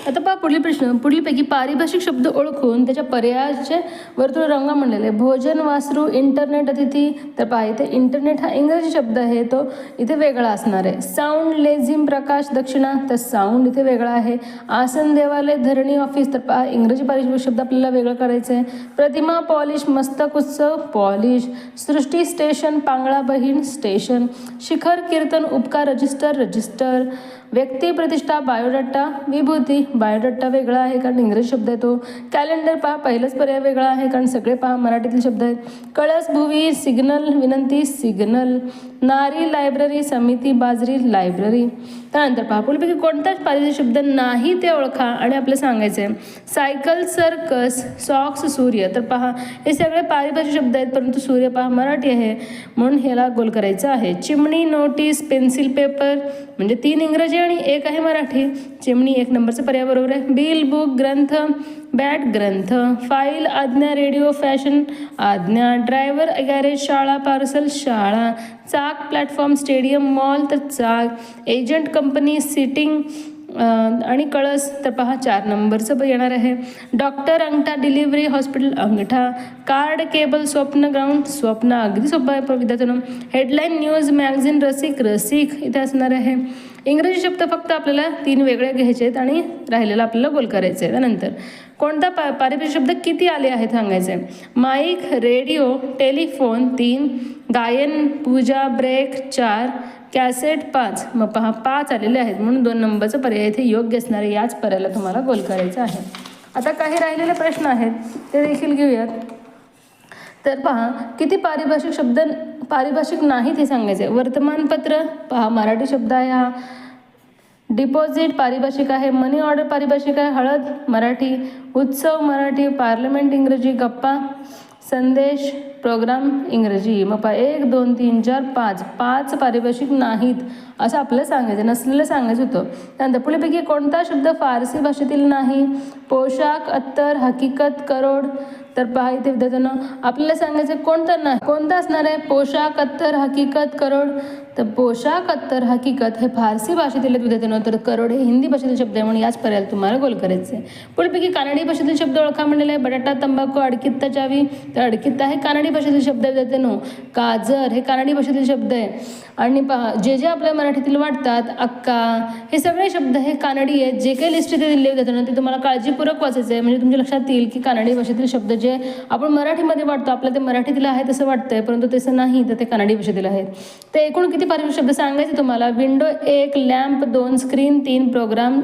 आता पहा पुढील प्रश्न. पुढीलपैकी पारिभाषिक शब्द ओळखून त्याच्या पर्यायाचे वर्तुळ रंगा म्हणलेले. भोजन, वासरू, इंटरनेट, अतिथी. तर पहा इथे इंटरनेट हा इंग्रजी शब्द आहे, तो इथे वेगळा असणार आहे. साऊंड, लेझिम, प्रकाश, दक्षिणा. तर साऊंड इथे वेगळा आहे. आसन, देवालय, धरणी, ऑफिस. तर पहा इंग्रजी पारिभाषिक शब्द आपल्याला वेगळं करायचं आहे. प्रतिमा, पॉलिश, मस्तक, उत्सव, पॉलिश. सृष्टी, स्टेशन, पांगळा, बहीण, स्टेशन. शिखर, कीर्तन, उपकार, रजिस्टर, रजिस्टर. व्यक्ती, प्रतिष्ठा, बायोडाटा, विभूती. बायोडाटा वेगळा आहे कारण इंग्रजी शब्द आहे तो. कॅलेंडर पहा पहिलाच पर्याय वेगळा आहे कारण सगळे पहा मराठीतील शब्द आहेत. कळस, भुवी, सिग्नल, विनंती, सिग्नल. नारी, लायब्ररी, समिती, बाजरी, लायब्ररी. त्यानंतर पहा पुढीलपैकी कोणताच पारिभाषिक शब्द नाही ते ओळखा आणि आपलं सांगायचं आहे. सायकल, सर्कस, सॉक्स, सूर्य. तर पहा हे सगळे पारिभाषिक शब्द आहेत परंतु सूर्य पहा मराठी आहे म्हणून ह्याला गोल करायचं आहे. चिमणी, नोटीस, पेन्सिल, पेपर. म्हणजे 3 इंग्रजी आणि 1 आहे मराठी. चिमणी 1 नंबरचा पर्याय बरोबर आहे. बिल, बुक, ग्रंथ, बॅट, ग्रंथ. फाईल, आज्ञा, रेडिओ, फॅशन, आज्ञा. ड्रायव्हर, गॅरेज, शाळा, पार्सल, शाळा. चाक, प्लॅटफॉर्म, स्टेडियम, मॉल. तर चाक. एजंट, कंपनी, सिटिंग आणि कळस. तर पहा 4 नंबरचं येणार आहे. डॉक्टर, अंगठा, डिलिव्हरी, हॉस्पिटल, अंगठा. कार्ड, केबल, स्वप्न, ग्राउंड, स्वप्न. अगदी सोपं आहे विद्यार्थ्यांनो. हेडलाईन, न्यूज, मॅगझिन, रसिक, रसिक इथे असणार आहे. इंग्रजी शब्द फक्त आपल्याला 3 वेगळे घ्यायचे आहेत आणि राहिलेला आपल्याला गोल करायचं आहे. त्यानंतर कोणता पारिभाषिक शब्द किती आले आहेत सांगायचं आहे. Mic, radio, telephone 3. गायन, पूजा, ब्रेक 4. कॅसेट 5. मग पहा 5 आलेले आहेत म्हणून 2 नंबरचा पर्याय इथे योग्य असणार आहे. याच पर्यायाला तुम्हाला गोल करायचं आहे. आता काही राहिलेले प्रश्न आहेत ते देखील घेऊयात. तर पहा किती पारिभाषिक नाहीत हे सांगायचं आहे. वर्तमानपत्र पहा मराठी शब्द आहे हा. डिपॉझिट पारिभाषिक आहे. मनी ऑर्डर पारिभाषिक आहे. हळद मराठी. उत्सव मराठी. पार्लमेंट इंग्रजी. गप्पा, संदेश, प्रोग्राम इंग्रजी. मग पहा 1 2 3 4 5 पारिभाषिक नाहीत असं आपल्याला सांगायचं नसलेलं सांगायचं होतं. त्यानंतर पुढीलपैकी कोणता शब्द फारसी भाषेतील नाही. पोशाख, अत्तर, हकीकत, करोड. तर पहा इथे विद्यार्थ्यांना आपल्याला सांगायचं कोणतं असणार आहे. पोशाख, अत्तर, हकीकत, करोड. तर पोशाख, अत्तर, हकीकत हे फारसी भाषेतील विद्यार्थ्यांना, तर करोड हे हिंदी भाषेतील शब्द आहे म्हणून याच पर्यायाला तुम्हाला गोल करायचे आहे. पुढीलपैकी कानडी भाषेतील शब्द ओळखा म्हणलेला आहे. बटाटा, तंबाखू, अडकित्ता, चावी. तर अडकित्ता हे कानडी भाषेतील शब्द आहे विद्यार्थ्यांनो. गाजर हे कानडी भाषेतील शब्द आहे. आणि पहा जे आपल्या मराठीतील वाटतात अक्का हे सगळे शब्द हे कानडी आहेत. जे काही लिस्ट इथे दिले विद्यार्थ्यांना ते तुम्हाला काळजीपूर्वक वाचायचं आहे म्हणजे तुमच्या लक्षात येईल की कानडी भाषेतील शब्द जे आपण मराठीमध्ये वाटतो आपलं ते मराठीतील आहे तसं वाटतंय परंतु तसं नाही तर ते कानडी भाषेतील आहेत. ते एकूण किती पारिभाषिक शब्द सांगायचे तुम्हाला. Window 1, lamp 2, screen 3, programme